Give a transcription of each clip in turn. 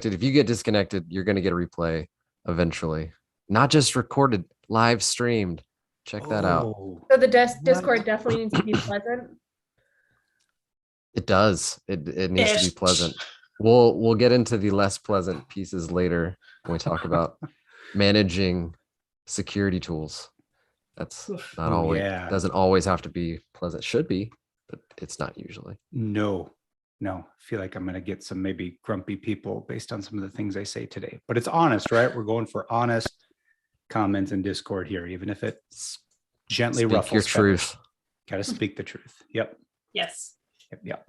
disconnected. If you get disconnected, you're going to get a replay eventually. Not just recorded, live streamed. Check that out. So the Discord definitely needs to be pleasant. It does. It needs to be pleasant. We'll get into the less pleasant pieces later when we talk about managing security tools. That's not always doesn't always have to be pleasant. Should be, but it's not usually. No. I feel like I'm going to get some maybe grumpy people based on some of the things I say today. But it's honest, right? We're going for honest comments in Discord here, even if it gently ruffles your truth. Got to speak the truth. Yep. Yes. Yep.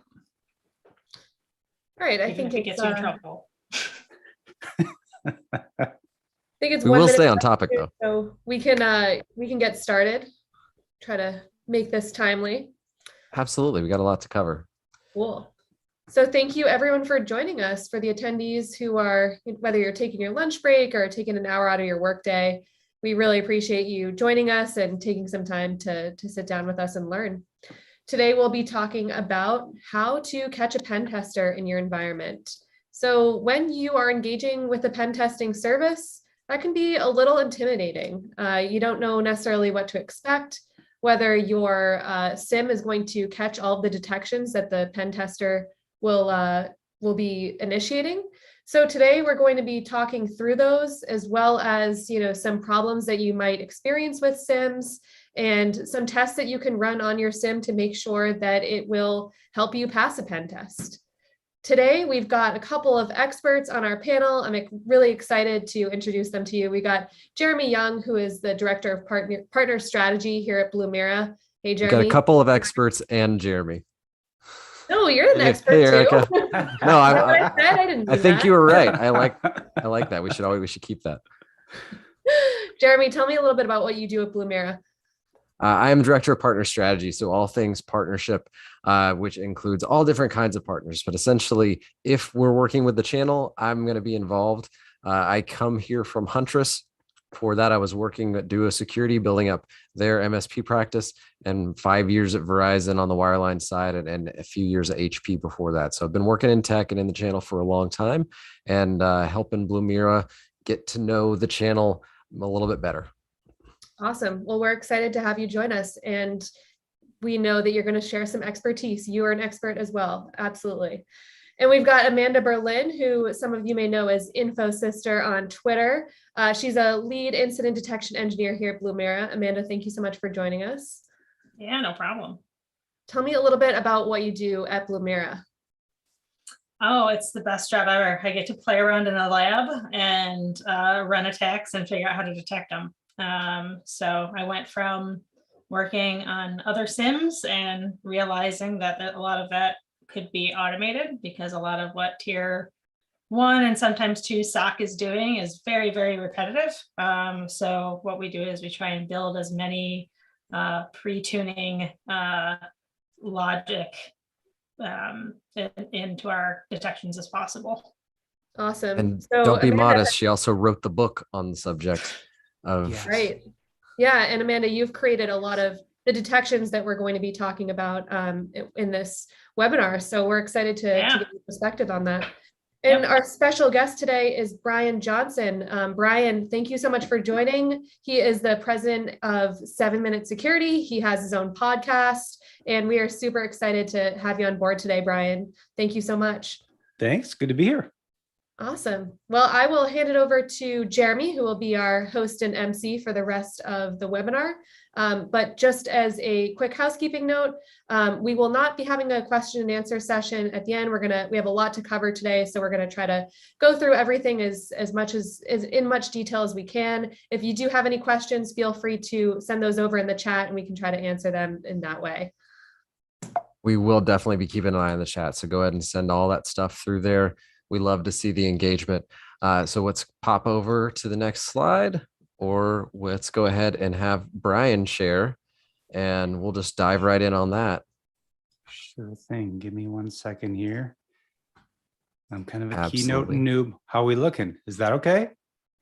All right. I Even think if it it's gets you in trouble. I think it's We 1 will minute stay on topic though. so we can get started. Try to make this timely. Absolutely. We got a lot to cover. Cool. So thank you everyone for joining us. For the attendees who are, whether you're taking your lunch break or taking an hour out of your workday, we really appreciate you joining us and taking some time to sit down with us and learn. Today, we'll be talking about how to catch a pen tester in your environment. So when you are engaging with a pen testing service, that can be a little intimidating. You don't know necessarily what to expect, whether your SIEM is going to catch all of the detections that the pen tester will be initiating. So today we're going to be talking through those, as well as some problems that you might experience with SIEMs and some tests that you can run on your SIEM to make sure that it will help you pass a pen test. Today, we've got a couple of experts on our panel. I'm really excited to introduce them to you. We got Jeremy Young, who is the Director of Partner Strategy here at Blumira. Hey, Jeremy. We got a couple of experts and Jeremy. No, you're an expert hey, too. No, I think you were right. I like that. We should keep that. Jeremy, tell me a little bit about what you do at Blumira. I am Director of Partner Strategy, so all things partnership, which includes all different kinds of partners. But essentially, if we're working with the channel, I'm going to be involved. I come here from Huntress. For that, I was working at Duo Security, building up their MSP practice, and 5 years at Verizon on the wireline side, and a few years at HP before that. So I've been working in tech and in the channel for a long time, and helping Blumira get to know the channel a little bit better. Awesome. Well, we're excited to have you join us, and we know that you're going to share some expertise. You are an expert as well. Absolutely. And we've got Amanda Berlin, who some of you may know as InfoSister on Twitter. She's a lead incident detection engineer here at Blumira. Amanda, thank you so much for joining us. Yeah, no problem. Tell me a little bit about what you do at Blumira. Oh, it's the best job ever. I get to play around in a lab and run attacks and figure out how to detect them. So I went from working on other SIEMs and realizing that a lot of that could be automated, because a lot of what tier 1 and sometimes 2 SOC is doing is very, very repetitive. So what we do is we try and build as many pre-tuning logic into our detections as possible. Awesome. And so don't be Amanda, modest. She also wrote the book on the subject of. Yes. Right. Yeah. And Amanda, you've created a lot of the detections that we're going to be talking about in this webinar. So we're excited to get your perspective on that. And our special guest today is Brian Johnson. Brian, thank you so much for joining. He is the president of 7 Minute Security. He has his own podcast, and we are super excited to have you on board today, Brian. Thank you so much. Thanks. Good to be here. Awesome. Well, I will hand it over to Jeremy, who will be our host and MC for the rest of the webinar. But just as a quick housekeeping note, we will not be having a question and answer session at the end. We have a lot to cover today, so we're going to try to go through everything as in much detail as we can. If you do have any questions, feel free to send those over in the chat, and we can try to answer them in that way. We will definitely be keeping an eye on the chat, so go ahead and send all that stuff through there. We love to see the engagement. So let's pop over to the next slide, or let's go ahead and have Brian share, and we'll just dive right in on that. Sure thing. Give me 1 second here. I'm kind of a Absolutely. keynote noob. How are we looking? Is that okay?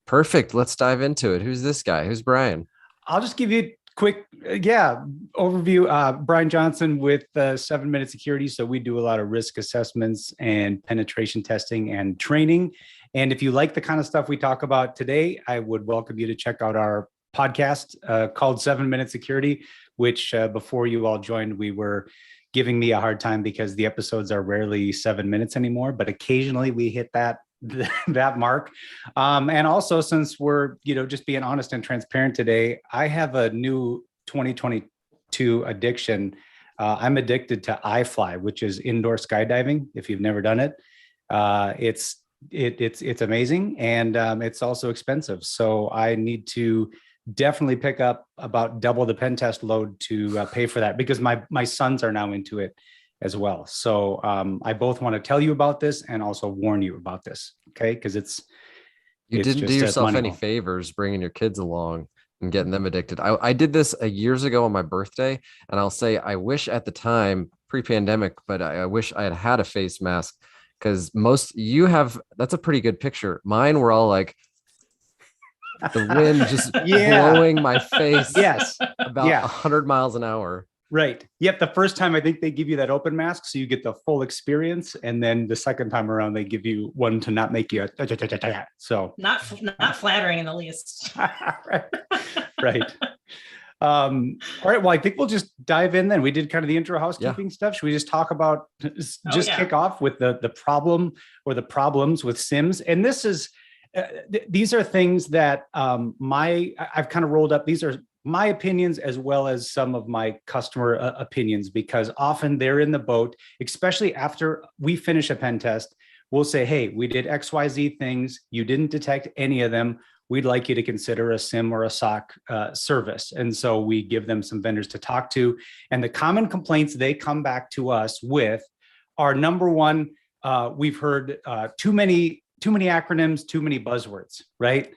Perfect. Let's dive into it. Who's this guy? Who's Brian? I'll just give you a quick, overview. Brian Johnson with 7 Minute Security. So we do a lot of risk assessments and penetration testing and training. And if you like the kind of stuff we talk about today, I would welcome you to check out our podcast called 7-Minute Security, which before you all joined, we were giving me a hard time because the episodes are rarely 7 minutes anymore, but occasionally we hit that mark. And also, since we're, just being honest and transparent today, I have a new 2022 addiction. I'm addicted to iFly, which is indoor skydiving. If you've never done it, it's amazing, and it's also expensive. So I need to definitely pick up about double the pen test load to pay for that, because my sons are now into it as well. So I both want to tell you about this and also warn you about this, okay? Because you didn't do yourself any favors bringing your kids along and getting them addicted. I did this years ago on my birthday, and I'll say I wish at the time, pre-pandemic, but I wish I had had a face mask, because that's a pretty good picture. Mine were all like the wind just blowing my face about 100 miles an hour. Right. Yep. The first time I think they give you that open mask, so you get the full experience. And then the second time around, they give you one to not make you so not flattering in the least. Right. All right. Well, I think we'll just dive in then. We did kind of the intro housekeeping stuff. Should we just talk about, kick off with the problem or the problems with SIEMs? And this is, these are things that I've kind of rolled up. These are my opinions as well as some of my customer opinions, because often they're in the boat, especially after we finish a pen test. We'll say, hey, we did XYZ things. You didn't detect any of them. We'd like you to consider a SIEM or a SOC service. And so we give them some vendors to talk to. And the common complaints they come back to us with are, number one, we've heard too many acronyms, too many buzzwords, right?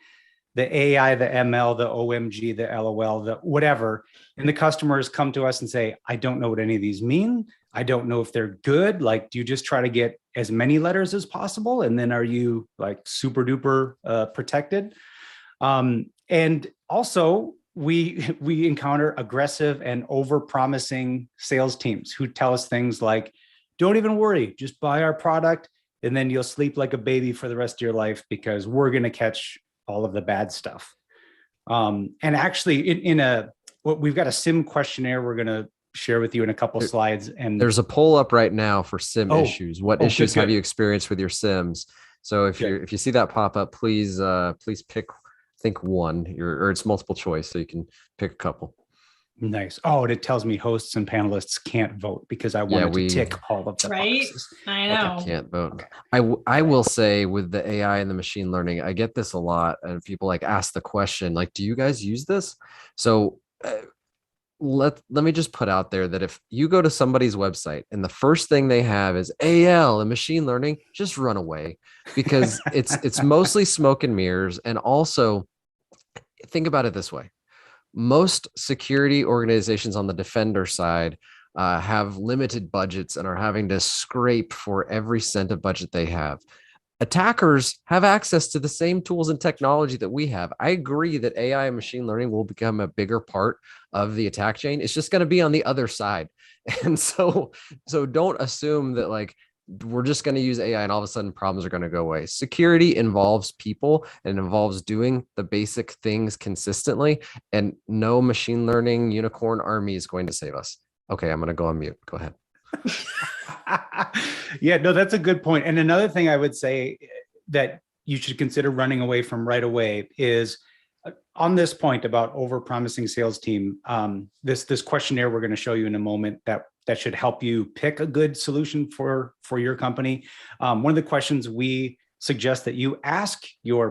The AI, the ML, the OMG, the LOL, the whatever. And the customers come to us and say, I don't know what any of these mean. I don't know if they're good. Like, do you just try to get as many letters as possible? And then are you like super duper protected? And also we encounter aggressive and over-promising sales teams who tell us things like, don't even worry, just buy our product and then you'll sleep like a baby for the rest of your life, because we're going to catch all of the bad stuff. And actually we've got a SIEM questionnaire we're going to share with you in a couple slides. And there's a poll up right now for SIEM issues. What issues good. Have you experienced with your SIEMs? So if you see that pop up, please pick, I think one, or it's multiple choice, so you can pick a couple. Nice. Oh, and it tells me hosts and panelists can't vote because I wanted to tick all of the boxes. I know. Can't vote. Okay. I will say, with the AI and the machine learning, I get this a lot, and people ask the question, do you guys use this? So let me just put out there that if you go to somebody's website and the first thing they have is AL and machine learning, just run away, because it's mostly smoke and mirrors. And also, think about it this way. Most security organizations on the defender side have limited budgets and are having to scrape for every cent of budget they have. Attackers have access to the same tools and technology that we have. I agree that AI and machine learning will become a bigger part of the attack chain. It's just going to be on the other side. And so don't assume that we're just going to use AI and all of a sudden problems are going to go away. Security involves people and involves doing the basic things consistently, and no machine learning unicorn army is going to save us. Okay, I'm going to go on mute. Go ahead. Yeah, no, that's a good point. And another thing I would say that you should consider running away from right away is on this point about over-promising sales team. This questionnaire we're going to show you in a moment that should help you pick a good solution for your company. One of the questions we suggest that you ask your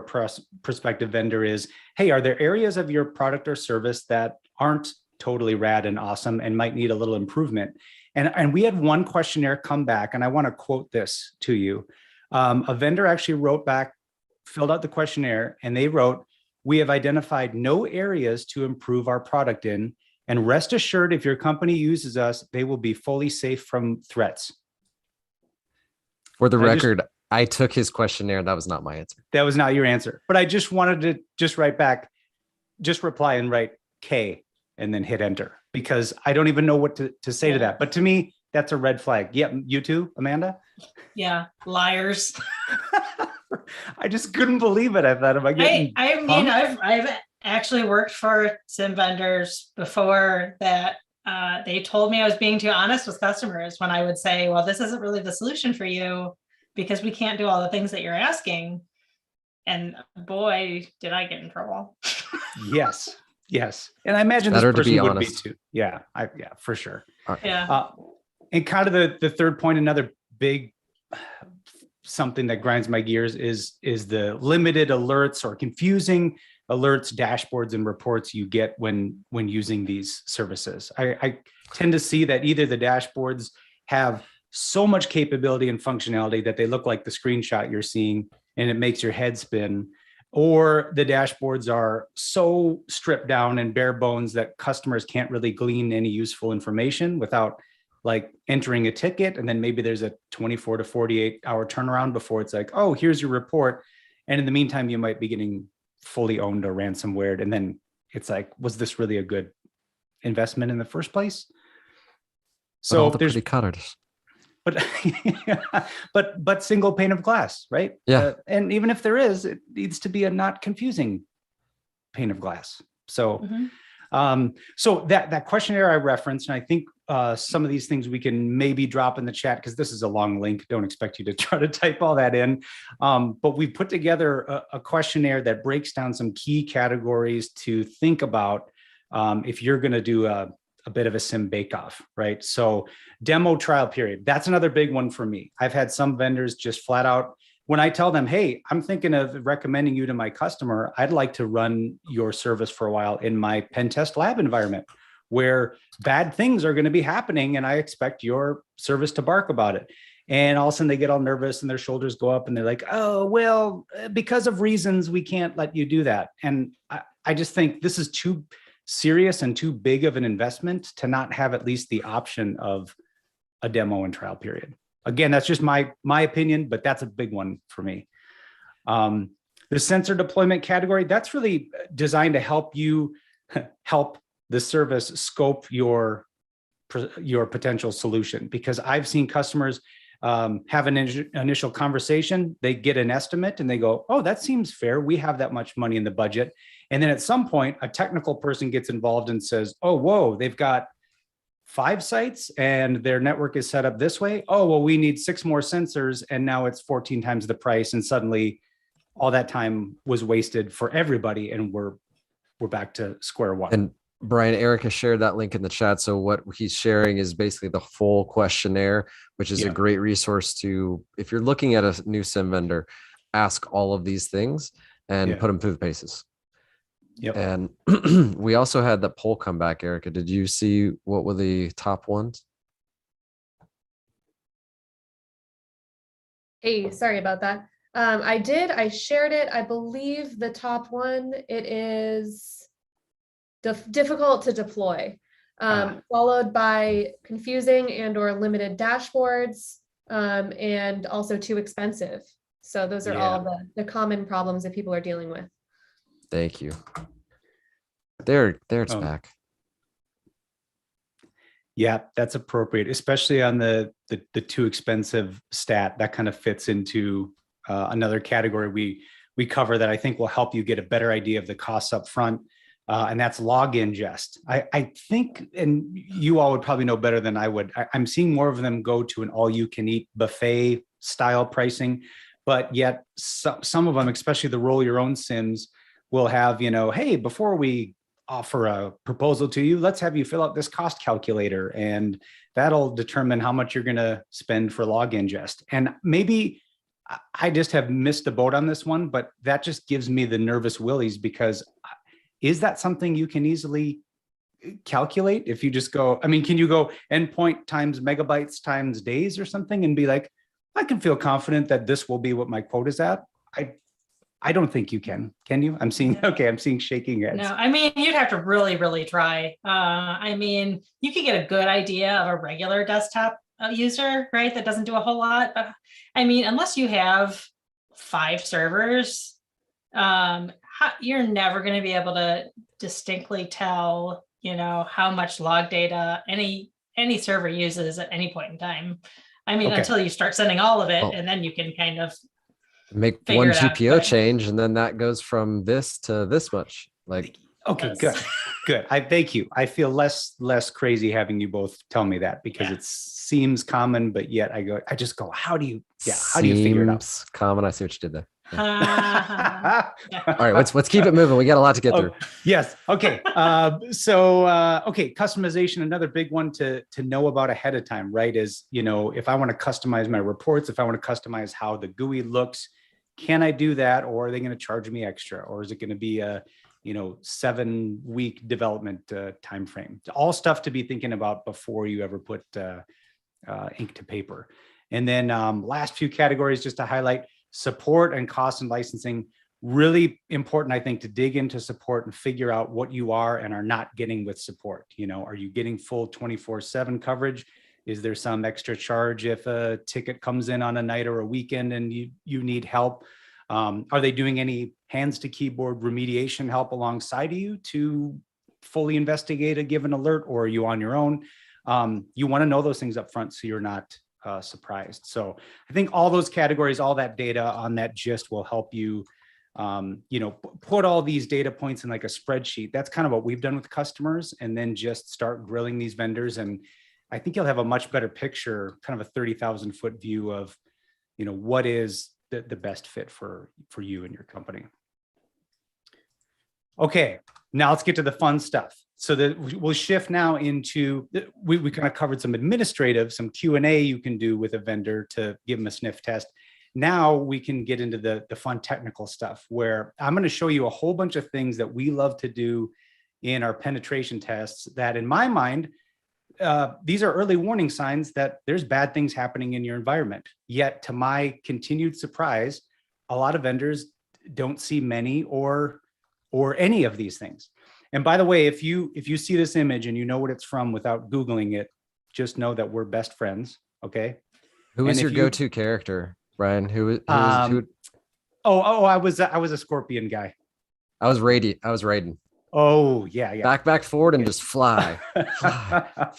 prospective vendor is, hey, are there areas of your product or service that aren't totally rad and awesome and might need a little improvement? And we had one questionnaire come back, and I want to quote this to you. A vendor actually wrote back, filled out the questionnaire, and they wrote, we have identified no areas to improve our product in, and rest assured, if your company uses us, they will be fully safe from threats. For the record, I took his questionnaire. That was not my answer. That was not your answer. But I just wanted to just write back, just reply and write K and then hit enter, because I don't even know what to say to that. But to me, that's a red flag. Yeah, you too, Amanda? Yeah, liars. I just couldn't believe it. I thought, am I getting I mean, punked? I've actually worked for SIEM vendors before that they told me I was being too honest with customers when I would say, well, this isn't really the solution for you because we can't do all the things that you're asking. And boy, did I get in trouble. Yes. Yes. And I imagine this Better to be person would be honest. too. Yeah. Yeah, for sure. Yeah. And kind of the third point, another big something that grinds my gears is the limited alerts or confusing alerts, dashboards, and reports you get when using these services. I tend to see that either the dashboards have so much capability and functionality that they look like the screenshot you're seeing and it makes your head spin, or the dashboards are so stripped down and bare bones that customers can't really glean any useful information without like entering a ticket. And then maybe there's a 24 to 48 hour turnaround before it's like, oh, here's your report. And in the meantime, you might be getting fully owned or ransomware. And then it's like, was this really a good investment in the first place? But all So the there's, pretty colors. but single pane of glass, right? Yeah. And even if there is, it needs to be a not confusing pane of glass. So, so that questionnaire I referenced, and I think some of these things we can maybe drop in the chat because this is a long link. Don't expect you to try to type all that in. But we put together a questionnaire that breaks down some key categories to think about if you're going to do a bit of a SIEM bake-off, right? So demo trial period, that's another big one for me. I've had some vendors just flat out, when I tell them, hey, I'm thinking of recommending you to my customer, I'd like to run your service for a while in my pen test lab environment where bad things are going to be happening and I expect your service to bark about it. And all of a sudden they get all nervous and their shoulders go up and they're like, oh, well, because of reasons, we can't let you do that. And I just think this is too serious and too big of an investment to not have at least the option of a demo and trial period. Again, that's just my opinion, but that's a big one for me. The sensor deployment category, that's really designed to help you help the service scope your potential solution, because I've seen customers have an initial conversation, they get an estimate and they go, oh, that seems fair. We have that much money in the budget. And then at some point, a technical person gets involved and says, oh, whoa, they've got 5 sites and their network is set up this way. Oh, well, we need 6 more sensors and now it's 14 times the price. And suddenly all that time was wasted for everybody. And we're back to square one. And Brian, Eric has shared that link in the chat. So what he's sharing is basically the full questionnaire, which is a great resource to, if you're looking at a new SIEM vendor, ask all of these things and put them through the paces. Yep. And we also had that poll come back, Erica. Did you see what were the top ones? Hey, sorry about that. I did. I shared it. I believe the top one, it is difficult to deploy, followed by confusing and or limited dashboards, and also too expensive. So those are all the common problems that people are dealing with. Thank you. There it's back. Yeah, that's appropriate, especially on the too expensive stat. That kind of fits into another category we cover that I think will help you get a better idea of the costs up front. And that's log ingest. I think, and you all would probably know better than I would, I'm seeing more of them go to an all-you-can-eat buffet style pricing, but yet some of them, especially the roll your own SIEMs, will have, hey, before we offer a proposal to you, let's have you fill out this cost calculator, and that'll determine how much you're going to spend for log ingest. And maybe I just have missed the boat on this one, but that just gives me the nervous willies, because is that something you can easily calculate? If you just go, can you go endpoint times megabytes times days or something and be like, I can feel confident that this will be what my quote is at? I don't think you can you? I'm seeing shaking heads. No, you'd have to really, really try. You could get a good idea of a regular desktop user, right? That doesn't do a whole lot. But unless you have 5 servers, you're never going to be able to distinctly tell, how much log data any server uses at any point in time. Until you start sending all of it, and then you can kind of Make figure one it out, GPO but- change, and then that goes from this to this much. Like, Okay, Yes. good, good. I thank you. I feel less crazy having you both tell me that because Yeah. it seems common, but yet I just go, how do you figure it out? seems common. I see what you did there. Yeah. All right, let's keep it moving. We got a lot to get through. Yes. Okay. Okay. Customization, another big one to know about ahead of time, right? Is, if I want to customize my reports, if I want to customize how the GUI looks, can I do that? Or are they going to charge me extra? Or is it going to be a, 7-week development time frame? All stuff to be thinking about before you ever put ink to paper. And then last few categories, just to highlight: support and cost and licensing. Really important, I think, to dig into support and figure out what you are and are not getting with support. Are you getting full 24/7 coverage? Is there some extra charge if a ticket comes in on a night or a weekend and you need help? Are they doing any hands to keyboard remediation help alongside of you to fully investigate a given alert, or are you on your own? You want to know those things up front so you're not surprised. So I think all those categories, all that data on that gist will help you, put all these data points in like a spreadsheet. That's kind of what we've done with customers, and then just start grilling these vendors. And I think you'll have a much better picture, kind of a 30,000-foot view of, what is the best fit for you and your company. Okay, now let's get to the fun stuff. So that we'll shift now into, we kind of covered some administrative, some Q&A you can do with a vendor to give them a sniff test. Now we can get into the fun technical stuff, where I'm going to show you a whole bunch of things that we love to do in our penetration tests that, in my mind, these are early warning signs that there's bad things happening in your environment. Yet, to my continued surprise, a lot of vendors don't see many or any of these things. And by the way, if you see this image and you know what it's from without Googling it, just know that we're best friends. Okay. Who is your go-to character, Brian? Who? Oh, I was a Scorpion guy. I was Raiden. Oh yeah. Back forward and just fly.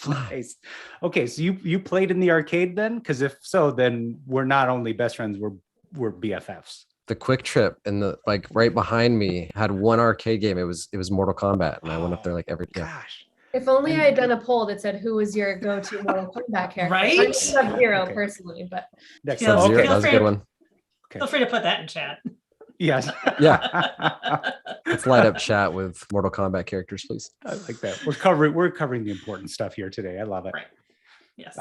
Nice. Okay, so you played in the arcade then? Because if so, then we're not only best friends, we're BFFs. The Quick Trip and the right behind me had one arcade game. It was Mortal Kombat, and I went up there every day. Gosh. If only I had done a poll that said who was your go-to Mortal Kombat character. Right? I'm Sub-Zero Okay. personally, but Next Feel- time. Sub-Zero, feel that was a free good one. Feel free to put that in chat. Yes. Yeah. Let's light up chat with Mortal Kombat characters, please. I like that. We're covering the important stuff here today. I love it. Right. Yes.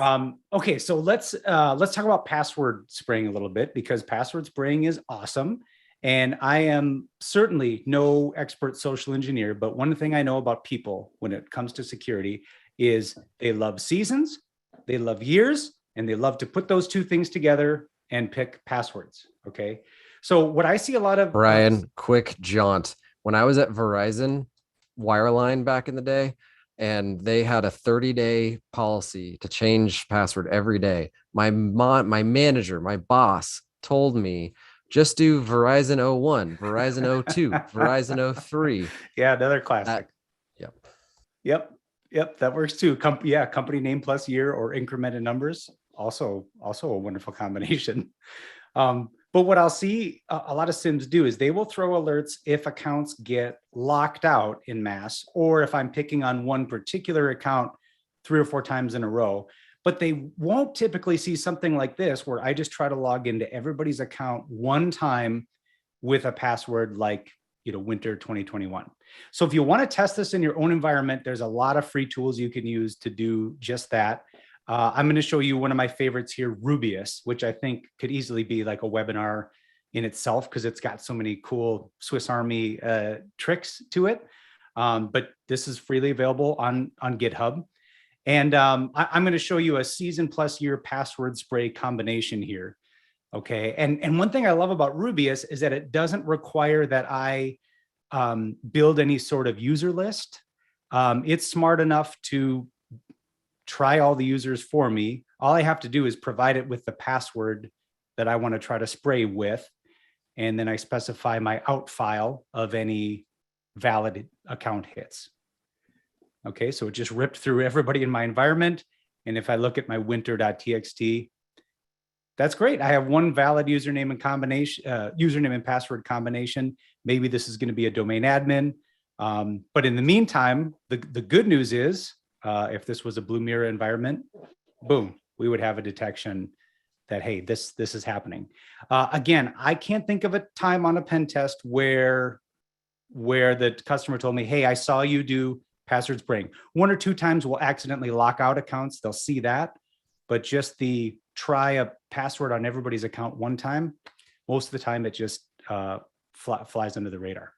Okay, so let's talk about password spraying a little bit, because password spraying is awesome. And I am certainly no expert social engineer, but one thing I know about people when it comes to security is they love seasons, they love years, and they love to put those two things together and pick passwords. Okay. So what I see a lot of— Brian, quick jaunt. When I was at Verizon Wireline back in the day, and they had a 30-day policy to change password every day, my manager, my boss told me, just do Verizon 01, Verizon 02, Verizon 03. Yeah, another classic. Yep, that works too. Company name plus year or incremented numbers. Also a wonderful combination. But what I'll see a lot of SIEMs do is they will throw alerts if accounts get locked out in mass, or if I'm picking on one particular account 3 or 4 times in a row. But they won't typically see something like this, where I just try to log into everybody's account one time with a password like, winter 2021. So if you want to test this in your own environment, there's a lot of free tools you can use to do just that. I'm going to show you one of my favorites here, Wdigest, which I think could easily be like a webinar in itself, because it's got so many cool Swiss Army tricks to it. But this is freely available on GitHub. And I'm going to show you a season plus year password spray combination here. Okay. And one thing I love about Wdigest is that it doesn't require that I build any sort of user list. It's smart enough to try all the users for me. All I have to do is provide it with the password that I want to try to spray with. And then I specify my out file of any valid account hits. Okay, so it just ripped through everybody in my environment. And if I look at my winter.txt, That's great. I have one valid username and combination, username and password combination. Maybe this is going to be a domain admin. But in the meantime, the good news is, if this was a Blumira environment, boom, we would have a detection that, hey, this is happening. Again, I can't think of a time on a pen test where the customer told me, hey, I saw you do password spraying. 1 or 2 times we'll accidentally lock out accounts. They'll see that. But just the try a password on everybody's account one time, most of the time it just flies under the radar.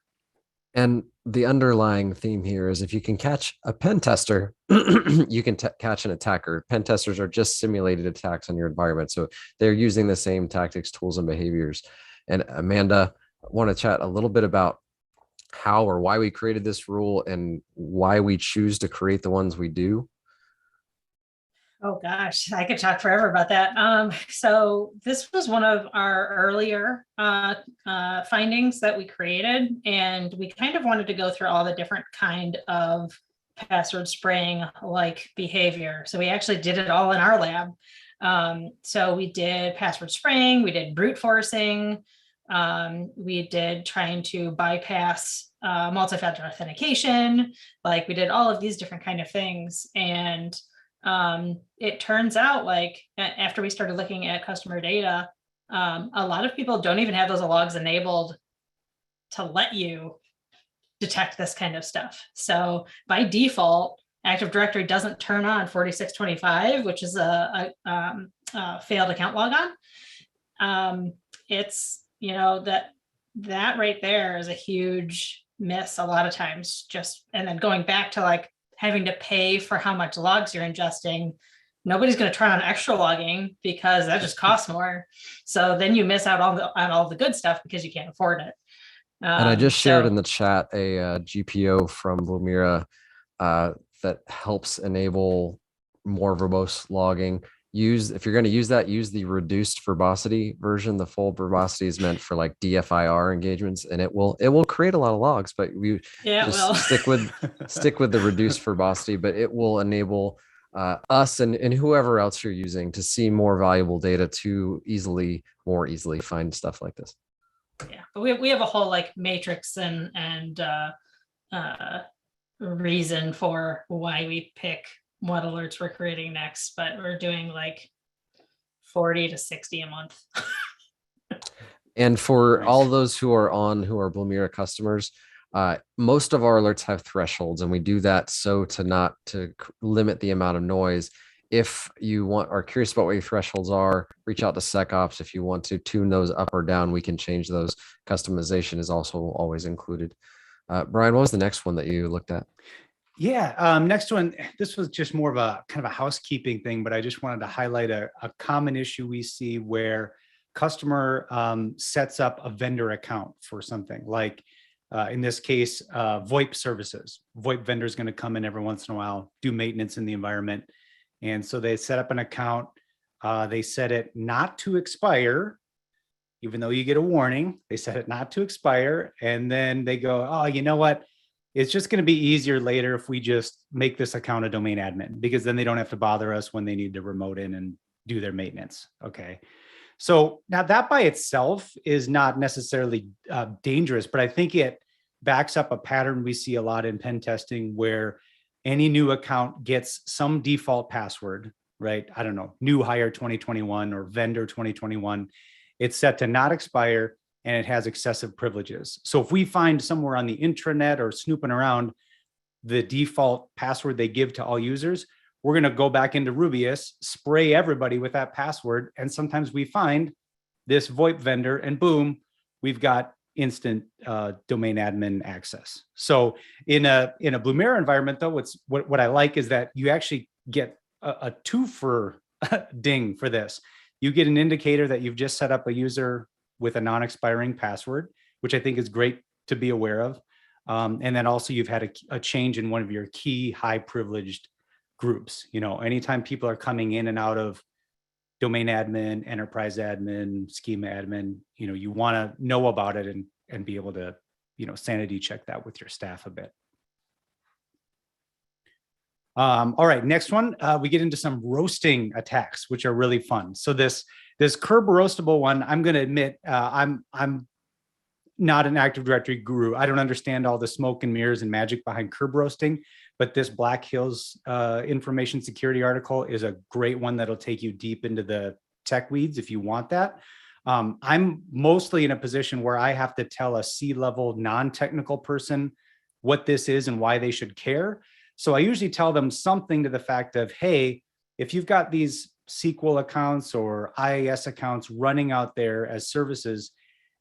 And the underlying theme here is if you can catch a pen tester, you can catch an attacker. Pen testers are just simulated attacks on your environment. So they're using the same tactics, tools, and behaviors. And Amanda, I want to chat a little bit about how or why we created this rule and why we choose to create the ones we do. Oh gosh, I could talk forever about that. So this was one of our earlier findings that we created, and we kind of wanted to go through all the different kind of password spraying like behavior. So we actually did it all in our lab. So we did password spraying, we did brute forcing, we did trying to bypass multi-factor authentication, like we did all of these different kind of things. And it turns out, like, after we started looking at customer data, a lot of people don't even have those logs enabled to let you detect this kind of stuff. So by default, Active Directory doesn't turn on 4625, which is a failed account logon. It's, you know, that right there is a huge miss a lot of times. Just, and then going back to like having to pay for how much logs you're ingesting, nobody's going to turn on extra logging because that just costs more. So then you miss out on all the good stuff because you can't afford it. And I just shared in the chat a GPO from Blumira that helps enable more verbose logging. If you're going to use that, use the reduced verbosity version. The full verbosity is meant for like DFIR engagements, and it will create a lot of logs, but we just stick with the reduced verbosity, but it will enable us and whoever else you're using to see more valuable data to more easily find stuff like this. Yeah, but we have a whole like matrix and reason for why we pick what alerts we're creating next, but we're doing like 40 to 60 a month. And for all those who are Blumira customers, most of our alerts have thresholds, and we do that so to limit the amount of noise. If you are curious about what your thresholds are, reach out to SecOps. If you want to tune those up or down, we can change those. Customization is also always included. Brian, what was the next one that you looked at? Yeah, next one, this was just more of a kind of a housekeeping thing, but I just wanted to highlight a common issue we see where customer sets up a vendor account for something like, in this case, VoIP services. VoIP vendor is going to come in every once in a while, do maintenance in the environment. And so they set up an account, they set it not to expire, even though you get a warning, they set it not to expire. And then they go, oh, you know what? It's just going to be easier later if we just make this account a domain admin, because then they don't have to bother us when they need to remote in and do their maintenance. Okay. So now that by itself is not necessarily dangerous, but I think it backs up a pattern we see a lot in pen testing where any new account gets some default password, right? I don't know, new hire 2021 or vendor 2021. It's set to not expire, and it has excessive privileges. So if we find somewhere on the intranet or snooping around the default password they give to all users, we're going to go back into Wdigest, spray everybody with that password. And sometimes we find this VoIP vendor and boom, we've got instant domain admin access. So in a Blumira environment though, what I like is that you actually get a 2-for ding for this. You get an indicator that you've just set up a user with a non-expiring password, which I think is great to be aware of. And then also you've had a change in one of your key high privileged groups. You know, anytime people are coming in and out of domain admin, enterprise admin, schema admin, you know, you want to know about it and be able to, you know, sanity check that with your staff a bit. All right, next one, we get into some roasting attacks, which are really fun. So this This curb roastable one, I'm going to admit, I'm not an Active Directory guru. I don't understand all the smoke and mirrors and magic behind curb roasting, but this Black Hills information security article is a great one that'll take you deep into the tech weeds if you want that. I'm mostly in a position where I have to tell a C-level non-technical person what this is and why they should care. So I usually tell them something to the fact of, hey, if you've got these SQL accounts or IIS accounts running out there as services,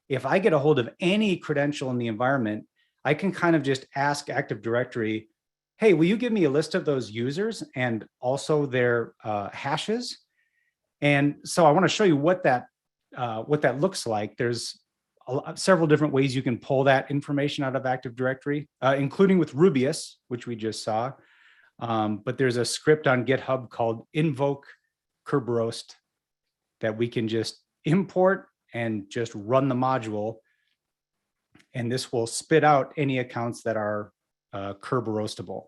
if I get a hold of any credential in the environment, I can kind of just ask Active Directory, hey, will you give me a list of those users and also their hashes? And so I want to show you what that looks like. There's several different ways you can pull that information out of Active Directory, including with Rubius, which we just saw. But there's a script on GitHub called invoke kerberoast that we can just import and just run the module. And this will spit out any accounts that are kerberoastable.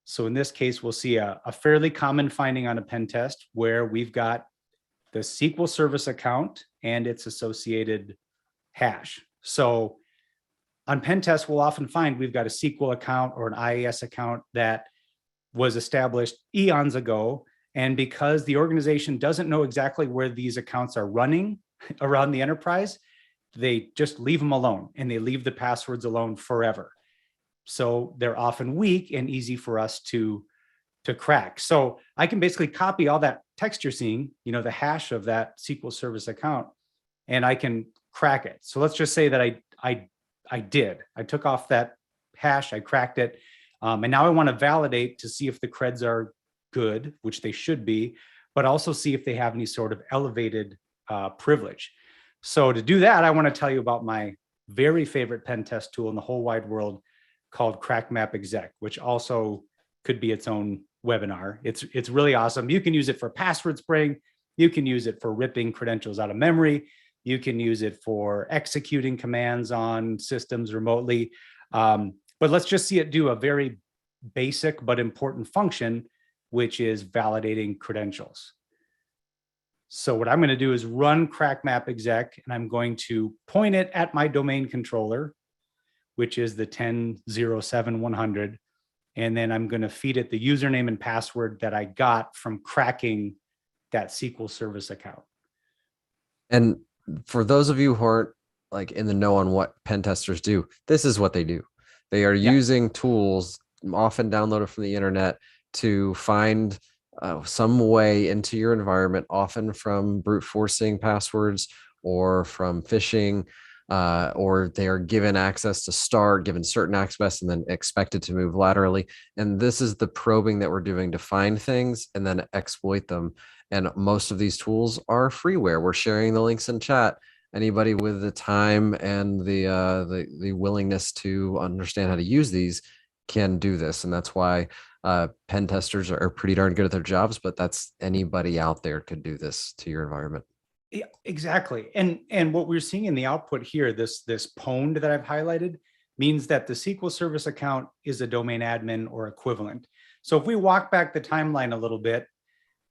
So in this case, we'll see a fairly common finding on a pen test where we've got the SQL service account and its associated hash. So on pen tests, we'll often find we've got a SQL account or an IIS account that was established eons ago. And because the organization doesn't know exactly where these accounts are running around the enterprise, they just leave them alone and they leave the passwords alone forever. So they're often weak and easy for us to crack. So I can basically copy all that text you're seeing, the hash of that SQL service account, and I can crack it. So let's just say that I took off that hash, I cracked it. And now I want to validate to see if the creds are good, which they should be, but also see if they have any sort of elevated privilege. So to do that, I want to tell you about my very favorite pen test tool in the whole wide world called CrackMap Exec, which also could be its own webinar. It's really awesome. You can use it for password spraying. You can use it for ripping credentials out of memory. You can use it for executing commands on systems remotely. But let's just see it do a very basic but important function, which is validating credentials. So what I'm going to do is run CrackMap Exec, and I'm going to point it at my domain controller, which is the 10.0.7.100. And then I'm going to feed it the username and password that I got from cracking that SQL service account. And for those of you who aren't like in the know on what pen testers do, this is what they do. They are using tools often downloaded from the internet to find some way into your environment, often from brute forcing passwords or from phishing, or they are given access to start, given certain access, and then expected to move laterally. And this is the probing that we're doing to find things and then exploit them. And most of these tools are freeware. We're sharing the links in chat. Anybody with the time and the willingness to understand how to use these can do this. And that's why pen testers are pretty darn good at their jobs, but that's anybody out there could do this to your environment. Yeah, exactly. And what we're seeing in the output here, this pwned that I've highlighted, means that the SQL service account is a domain admin or equivalent. So if we walk back the timeline a little bit,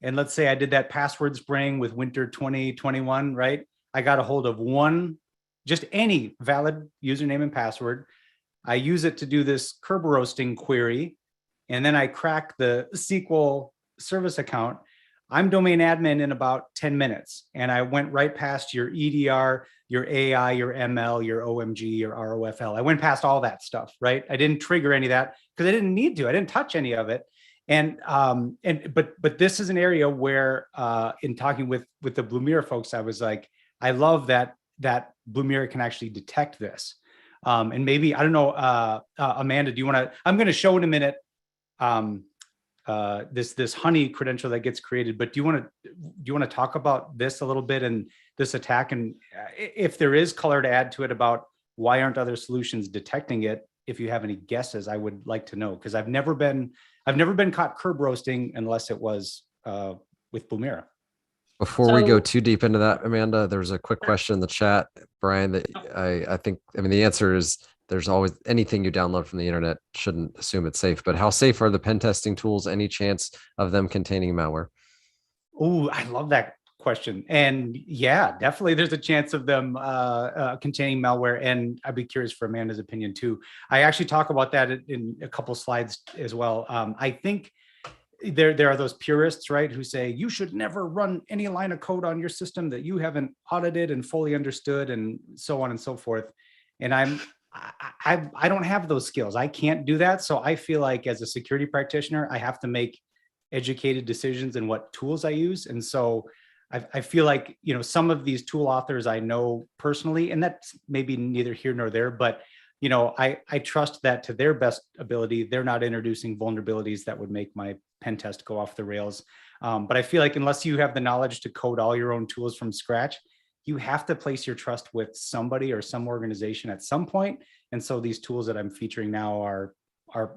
and let's say I did that password spraying with winter 2021, right? I got a hold of just any valid username and password. I use it to do this kerberoasting query, and then I crack the SQL service account. I'm domain admin in about 10 minutes. And I went right past your EDR, your AI, your ML, your OMG, your ROFL. I went past all that stuff, right? I didn't trigger any of that because I didn't need to. I didn't touch any of it. But this is an area where in talking with the Blumira folks, I was like, I love that Blumira can actually detect this. And maybe, I don't know, Amanda, do you want to, I'm going to show in a minute this honey credential that gets created, but do you want to talk about this a little bit and this attack, and if there is color to add to it about why aren't other solutions detecting it? If you have any guesses, I would like to know, because I've never been caught curb roasting unless it was with Blumira. Before we go too deep into that, Amanda, there's a quick question in the chat, Brian, that I think, the answer is there's always anything you download from the internet, shouldn't assume it's safe, but how safe are the pen testing tools? Any chance of them containing malware? Oh, I love that question. And yeah, definitely there's a chance of them containing malware. And I'd be curious for Amanda's opinion too. I actually talk about that in a couple slides as well. I think there are those purists, right, who say you should never run any line of code on your system that you haven't audited and fully understood, and so on and so forth. And I don't have those skills. I can't do that. So I feel like as a security practitioner, I have to make educated decisions in what tools I use. And so I feel like, you know, some of these tool authors I know personally, and that's maybe neither here nor there, but you know, I trust that to their best ability, they're not introducing vulnerabilities that would make my pen test go off the rails. But I feel like unless you have the knowledge to code all your own tools from scratch, you have to place your trust with somebody or some organization at some point. And so these tools that I'm featuring now are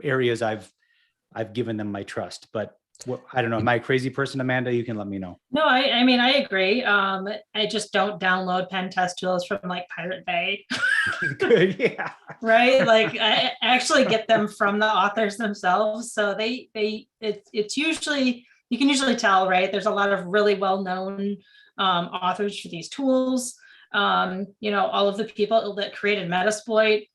areas I've given them my trust. But I don't know, am I a crazy person, Amanda? You can let me know. No, I mean, I agree. I just don't download pen test tools from like Pirate Bay. Good, yeah. Right? Like I actually get them from the authors themselves. So it's usually, you can usually tell, right? There's a lot of really well-known authors for these tools. You know, all of the people that created Metasploit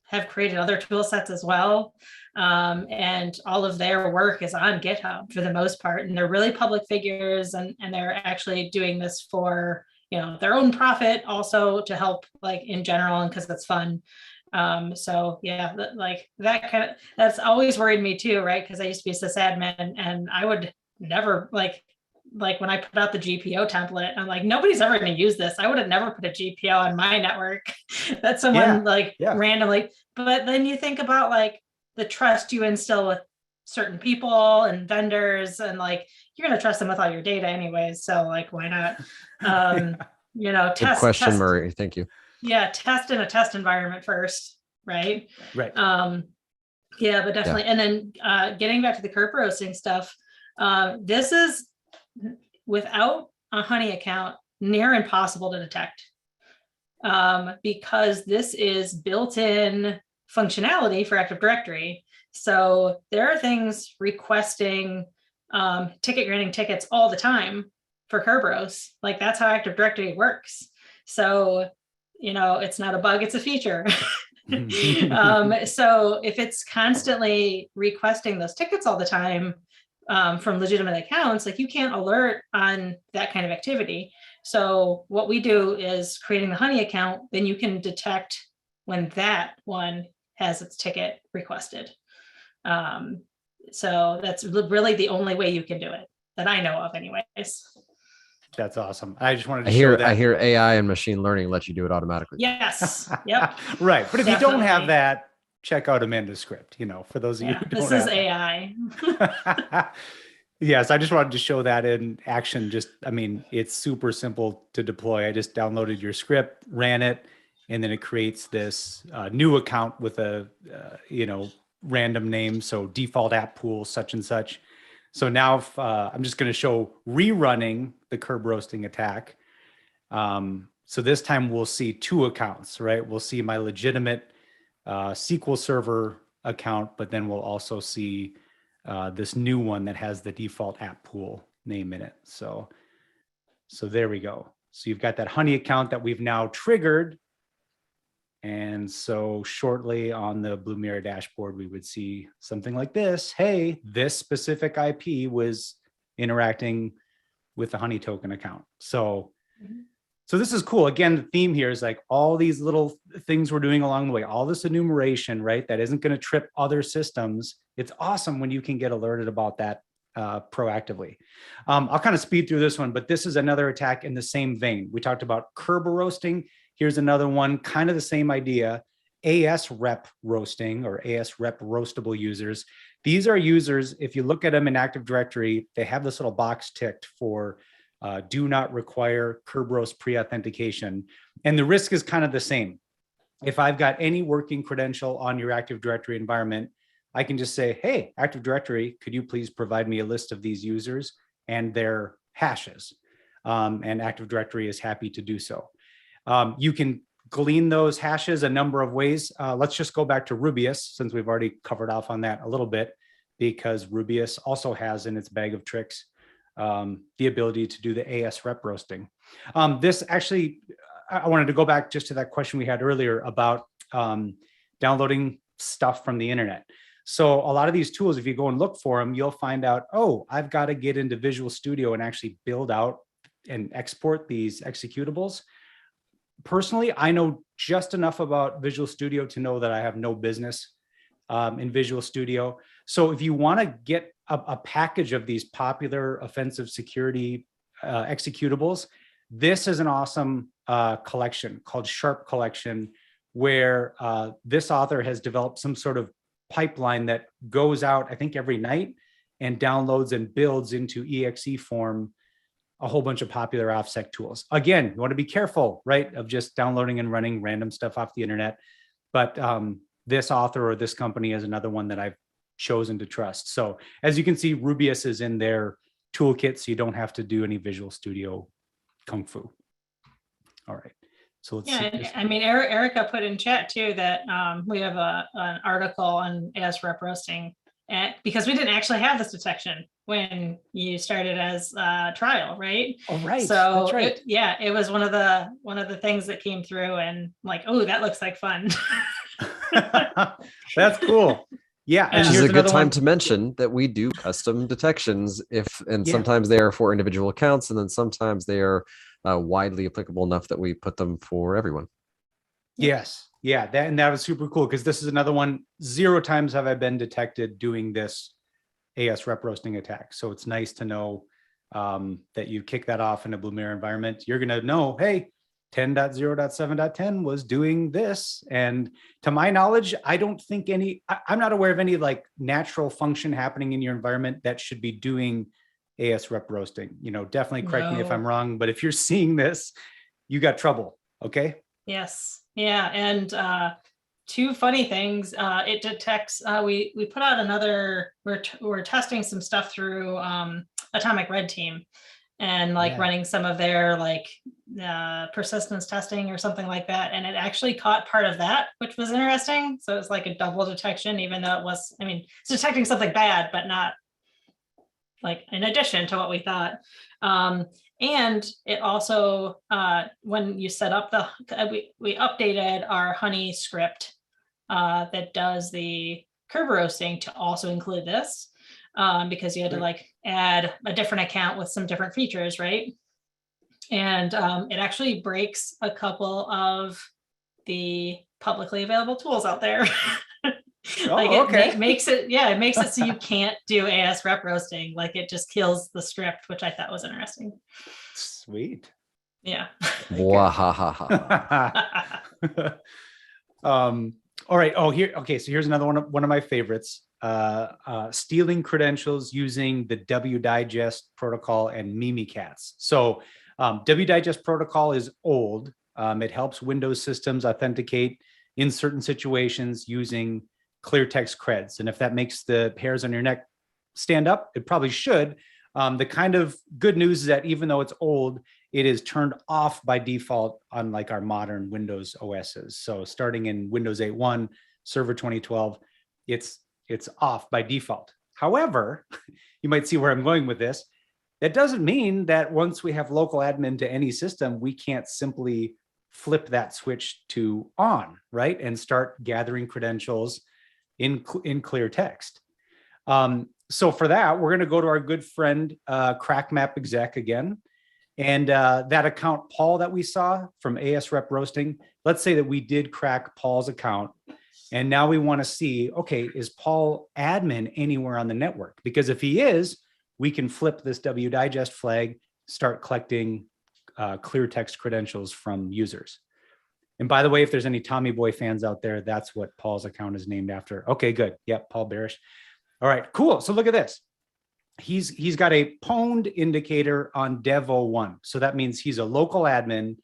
have created other tool sets as well. And all of their work is on GitHub for the most part. And they're really public figures, and they're actually doing this for, you know, their own profit, also to help like in general, and because it's fun. So yeah, like that kind of, that's always worried me too, right? Because I used to be a sysadmin, and I would never like when I put out the GPO template, I'm like, nobody's ever going to use this. I would have never put a GPO on my network that someone randomly. But then you think about like the trust you instill with certain people and vendors, and like you're going to trust them with all your data anyways. So like, why not? You know, Good question, Murray. Thank you. Yeah, test in a test environment first, right? Right. Yeah, but definitely. Yeah. And then getting back to the curb roasting stuff, this is, without a honey account, near impossible to detect, because this is built-in functionality for Active Directory. So there are things requesting ticket granting tickets all the time for Kerberos. Like that's how Active Directory works. So, you know, it's not a bug, it's a feature. So if it's constantly requesting those tickets all the time, from legitimate accounts, like you can't alert on that kind of activity. So what we do is creating the honey account, then you can detect when that one has its ticket requested. So that's really the only way you can do it that I know of anyways. That's awesome. I just wanted to show that. I hear AI and machine learning let you do it automatically. Yes. Yep. Right. But if Definitely. you don't have that, check out Amanda's script, you know, for those of you who don't this is AI. Yes, I just wanted to show that in action. I mean, it's super simple to deploy. I just downloaded your script, ran it, and then it creates this new account with a, you know, random name. So default app pool, such and such. So now if, I'm just going to show rerunning the curb roasting attack. So this time we'll see two accounts, right? We'll see my legitimate SQL Server account, but then we'll also see this new one that has the default app pool name in it. So there we go. So you've got that honey account that we've now triggered. And so shortly on the Blumira dashboard, we would see something like this. Hey, this specific IP was interacting with the honey token account. So this is cool. Again, the theme here is like all these little things we're doing along the way, all this enumeration, right? That isn't going to trip other systems. It's awesome when you can get alerted about that proactively. I'll kind of speed through this one, but this is another attack in the same vein. We talked about curb roasting. Here's another one, kind of the same idea. AS rep roasting or AS rep roastable users. These are users, if you look at them in Active Directory, they have this little box ticked for do not require curb roast pre-authentication. And the risk is kind of the same. If I've got any working credential on your Active Directory environment, I can just say, hey, Active Directory, could you please provide me a list of these users and their hashes? And Active Directory is happy to do so. You can glean those hashes a number of ways. Let's just go back to Wdigest, since we've already covered off on that a little bit, because Wdigest also has in its bag of tricks the ability to do the AS rep roasting. This actually, I wanted to go back just to that question we had earlier about downloading stuff from the internet. So a lot of these tools, if you go and look for them, you'll find out, oh, I've got to get into Visual Studio and actually build out and export these executables. Personally, I know just enough about Visual Studio to know that I have no business in Visual Studio. So if you want to get a package of these popular offensive security executables, this is an awesome collection called Sharp Collection, where this author has developed some sort of pipeline that goes out, I think, every night and downloads and builds into exe form a whole bunch of popular OffSec tools. Again, you want to be careful, right, of just downloading and running random stuff off the internet. But this author or this company is another one that I've chosen to trust. So as you can see, Rubius is in their toolkit, so you don't have to do any Visual Studio kung fu. All right. So let's see. I mean, Erica put in chat too that we have an article on AS rep roasting, because we didn't actually have this detection when you started as trial, right? Oh, right. So that's right. it was one of the things that came through, and like, oh, that looks like fun. That's cool. Yeah, and Which is here's a good another time one. to mention that we do custom detections Yeah. sometimes they are for individual accounts, and then sometimes they are widely applicable enough that we put them for everyone. Yes. Yeah. That was super cool, because this is another one. 0 times have I been detected doing this AS rep roasting attack. So it's nice to know that you kick that off in a Blumira environment. You're going to know, hey, 10.0.7.10 was doing this. And to my knowledge, I don't think I'm not aware of any like natural function happening in your environment that should be doing AS rep roasting. Definitely correct me if No. I'm wrong, but if you're seeing this, you got trouble. Okay. Yes. Yeah. And 2 funny things. It detects, we put out another, we're testing some stuff through Atomic Red Team, and like running some of their like persistence testing or something like that. And it actually caught part of that, which was interesting. So it's like a double detection, even though it's detecting something bad, but not like in addition to what we thought. And it also, when you set up we updated our honey script that does the curve roasting to also include this, because you had to like add a different account with some different features, right? And it actually breaks a couple of the publicly available tools out there. It makes it so you can't do AS rep roasting. Like it just kills the script, which I thought was interesting. Sweet. Yeah. All right. Oh, here. Okay. So here's another one of my favorites. Stealing credentials using the Wdigest protocol and Mimikatz. So Wdigest protocol is old. It helps Windows systems authenticate in certain situations using clear text creds. And if that makes the hairs on your neck stand up, it probably should. The kind of good news is that even though it's old, it is turned off by default on like our modern Windows OSs. So starting in Windows 8.1, Server 2012, it's off by default. However, you might see where I'm going with this. That doesn't mean that once we have local admin to any system, we can't simply flip that switch to on, right? And start gathering credentials in clear text. So for that, we're going to go to our good friend, CrackMap exec again. And that account, Paul, that we saw from AS Rep Roasting, let's say that we did crack Paul's account. And now we want to see, okay, is Paul admin anywhere on the network? Because if he is, we can flip this Wdigest flag, start collecting clear text credentials from users. And by the way, if there's any Tommy Boy fans out there, that's what Paul's account is named after. Okay, good. Yep, Paul Barish. All right, cool. So look at this. He's got a pwned indicator on dev01. So that means he's a local admin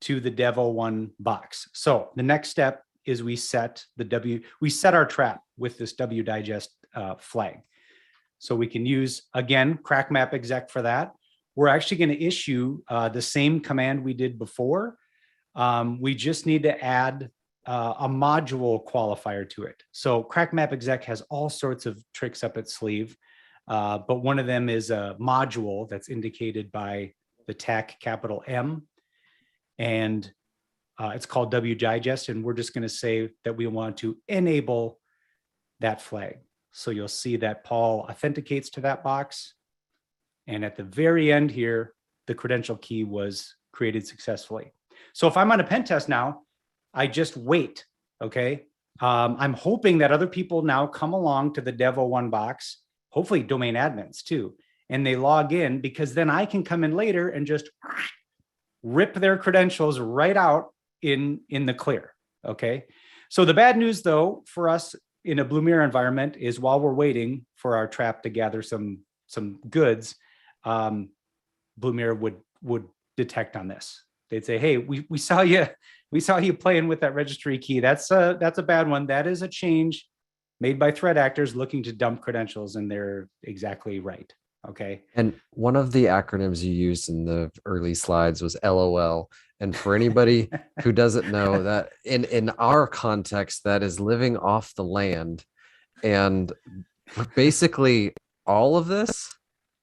to the dev01 box. So the next step is we set our trap with this Wdigest flag. So we can use, again, CrackMap exec for that. We're actually going to issue the same command we did before. We just need to add a module qualifier to it. So CrackMap exec has all sorts of tricks up its sleeve. But one of them is a module that's indicated by the TAC capital M, and it's called Wdigest, and we're just going to say that we want to enable that flag. So you'll see that Paul authenticates to that box, and at the very end here, the credential key was created successfully. So if I'm on a pen test now, I just wait, okay? I'm hoping that other people now come along to the Dev01 box, hopefully domain admins too, and they log in, because then I can come in later and just rip their credentials right out in the clear, okay? So the bad news though, for us in a Blumira environment is while we're waiting for our trap to gather some goods, Blumira would detect on this. They'd say, hey, we saw you playing with that registry key. That's a bad one. That is a change made by threat actors looking to dump credentials, and they're exactly right. Okay. And one of the acronyms you used in the early slides was LOL. And for anybody who doesn't know that in our context, that is living off the land. And basically all of this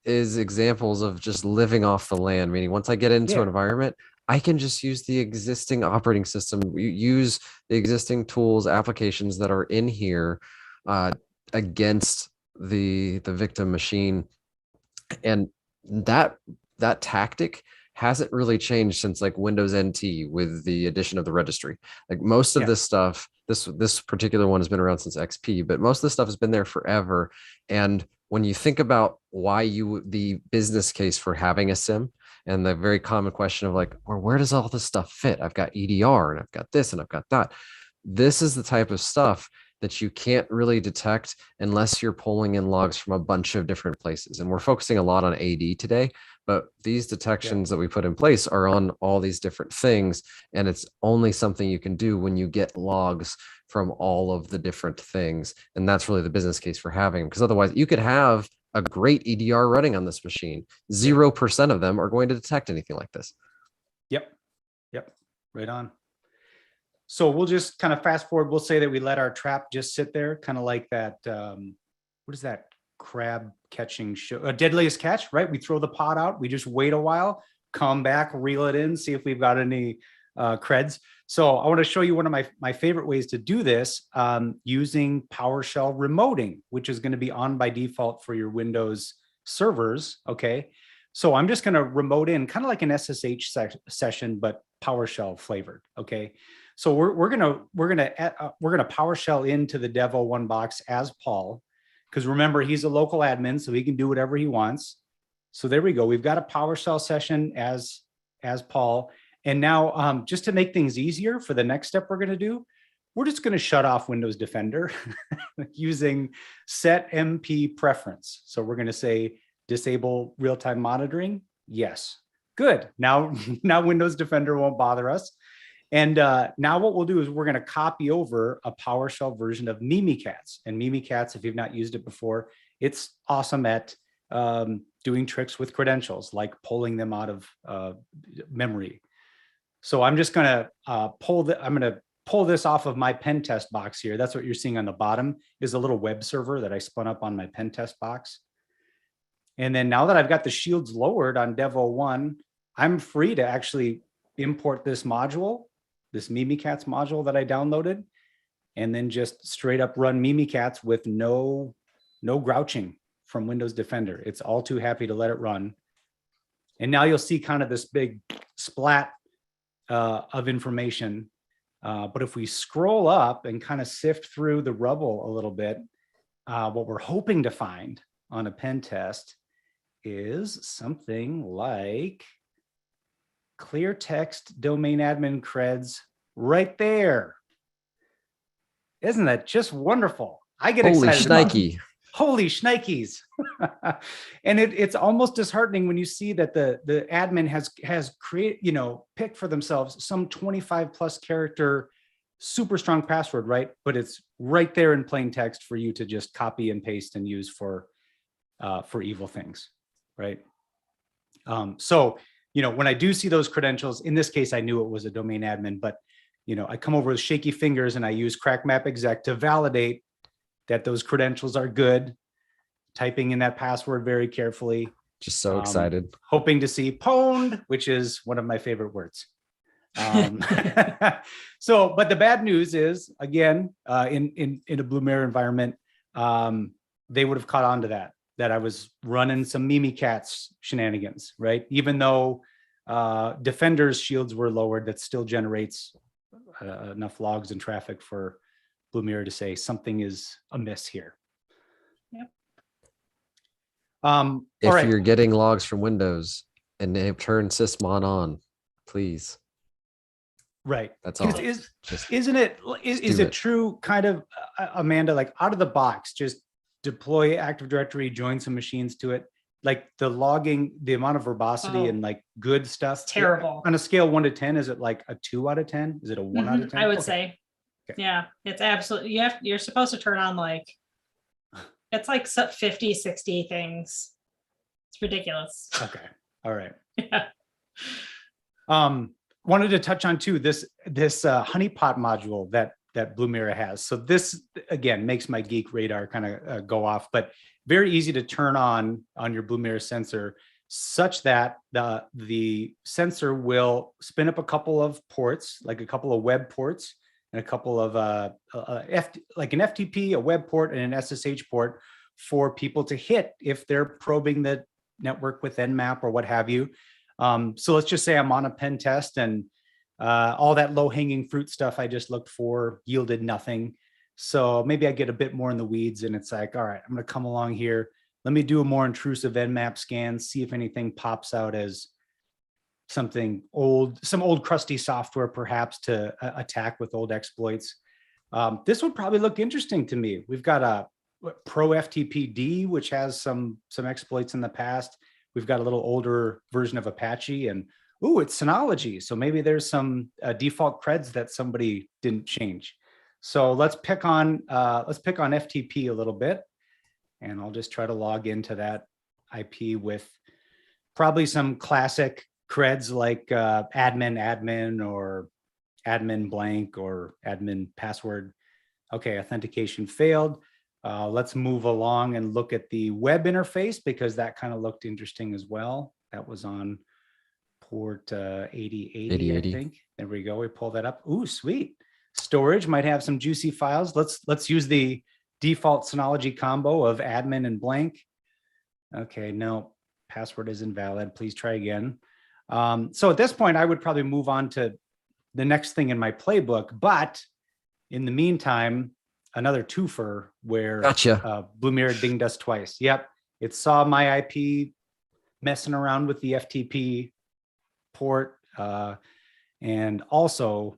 is examples of just living off the land, meaning once I get into an environment, I can just use the existing operating system, use the existing tools, applications that are in here against the victim machine. And that tactic hasn't really changed since like Windows NT with the addition of the registry. Like most of this stuff, this particular one has been around since XP, but most of the stuff has been there forever. And when you think about why the business case for having a SIEM, and the very common question of like, well, where does all this stuff fit? I've got EDR and I've got this and I've got that. This is the type of stuff that you can't really detect unless you're pulling in logs from a bunch of different places. And we're focusing a lot on AD today, but these detections that we put in place are on all these different things. And it's only something you can do when you get logs from all of the different things. And that's really the business case for having them, because otherwise you could have a great EDR running on this machine. 0% of them are going to detect anything like this. Yep. Right on. So we'll just kind of fast forward. We'll say that we let our trap just sit there, kind of like that. What is that crab catching show? Deadliest Catch, right? We throw the pot out. We just wait a while, come back, reel it in, see if we've got any creds. So I want to show you one of my favorite ways to do this using PowerShell remoting, which is going to be on by default for your Windows servers. Okay. So I'm just going to remote in kind of like an SSH session, but PowerShell flavored. Okay. So we're gonna PowerShell into the Dev01 box as Paul, because remember, he's a local admin, so he can do whatever he wants. So there we go. We've got a PowerShell session as Paul. And now just to make things easier for the next step we're going to do, we're just going to shut off Windows Defender using set MP preference. So we're going to say disable real-time monitoring. Yes. Good. Now Windows Defender won't bother us. And now what we'll do is we're going to copy over a PowerShell version of Mimikatz. And Mimikatz, if you've not used it before, it's awesome at doing tricks with credentials, like pulling them out of memory. So I'm just going to pull this off of my pen test box here. That's what you're seeing on the bottom is a little web server that I spun up on my pen test box. And then now that I've got the shields lowered on Dev01, I'm free to actually import this module, this Mimikatz module that I downloaded, and then just straight up run Mimikatz with no grouching from Windows Defender. It's all too happy to let it run. And now you'll see kind of this big splat of information. But if we scroll up and kind of sift through the rubble a little bit, what we're hoping to find on a pen test is something like clear text domain admin creds right there. Isn't that just wonderful? I get excited. Holy shnikes. And it's almost disheartening when you see that the admin has created, picked for themselves some 25 plus character super strong password, right? But it's right there in plain text for you to just copy and paste and use for evil things, right? So when I do see those credentials, in this case, I knew it was a domain admin, but I come over with shaky fingers and I use crackmap exec to validate that those credentials are good. typing in that password very carefully. Just so excited. Hoping to see pwned, which is one of my favorite words. So, but the bad news is, again, in a Blumira environment, they would have caught on to that I was running some Mimikatz shenanigans, right? Even though Defender's shields were lowered, that still generates enough logs and traffic for Blumira to say something is amiss here. Yep. If all right. you're getting logs from Windows and they turn sysmon on, please. Right. That's all. Isn't it? Is it true, kind of, Amanda? Like out of the box, just deploy Active Directory, join some machines to it. Like the logging, the amount of verbosity and like good stuff. Terrible. On a scale 1 to 10, is it like a 2 out of 10? Is it a 1 out of 10? I would Okay. say. Okay. Yeah, it's absolutely, you're supposed to turn on like, it's like 50, 60 things. It's ridiculous. Okay. All right. Yeah. Wanted to touch on too, this honeypot module that Blumira has. So this, again, makes my geek radar kind of go off, but very easy to turn on your Blumira sensor, such that the sensor will spin up a couple of ports, like a couple of web ports, and a couple of like an FTP, a web port, and an SSH port for people to hit if they're probing the network with Nmap or what have you. So let's just say I'm on a pen test and all that low-hanging fruit stuff I just looked for yielded nothing. So maybe I get a bit more in the weeds and it's like, all right, I'm going to come along here. Let me do a more intrusive Nmap scan, see if anything pops out as something old, some old crusty software perhaps to attack with old exploits. This would probably look interesting to me. We've got a Pro FTPD, which has some exploits in the past. We've got a little older version of Apache, and it's Synology. So maybe there's some default creds that somebody didn't change. So let's pick on FTP a little bit, and I'll just try to log into that IP with probably some classic creds like admin or admin blank or admin password. Okay, authentication failed. Let's move along and look at the web interface, because that kind of looked interesting as well. That was on port 8080, I think. There we go. We pull that up. Ooh, sweet. Storage might have some juicy files. Let's use the default Synology combo of admin and blank. Okay, no, password is invalid. Please try again. So at this point, I would probably move on to the next thing in my playbook. But in the meantime, another twofer where Blumira dinged us twice. Yep, it saw my IP messing around with the FTP port and also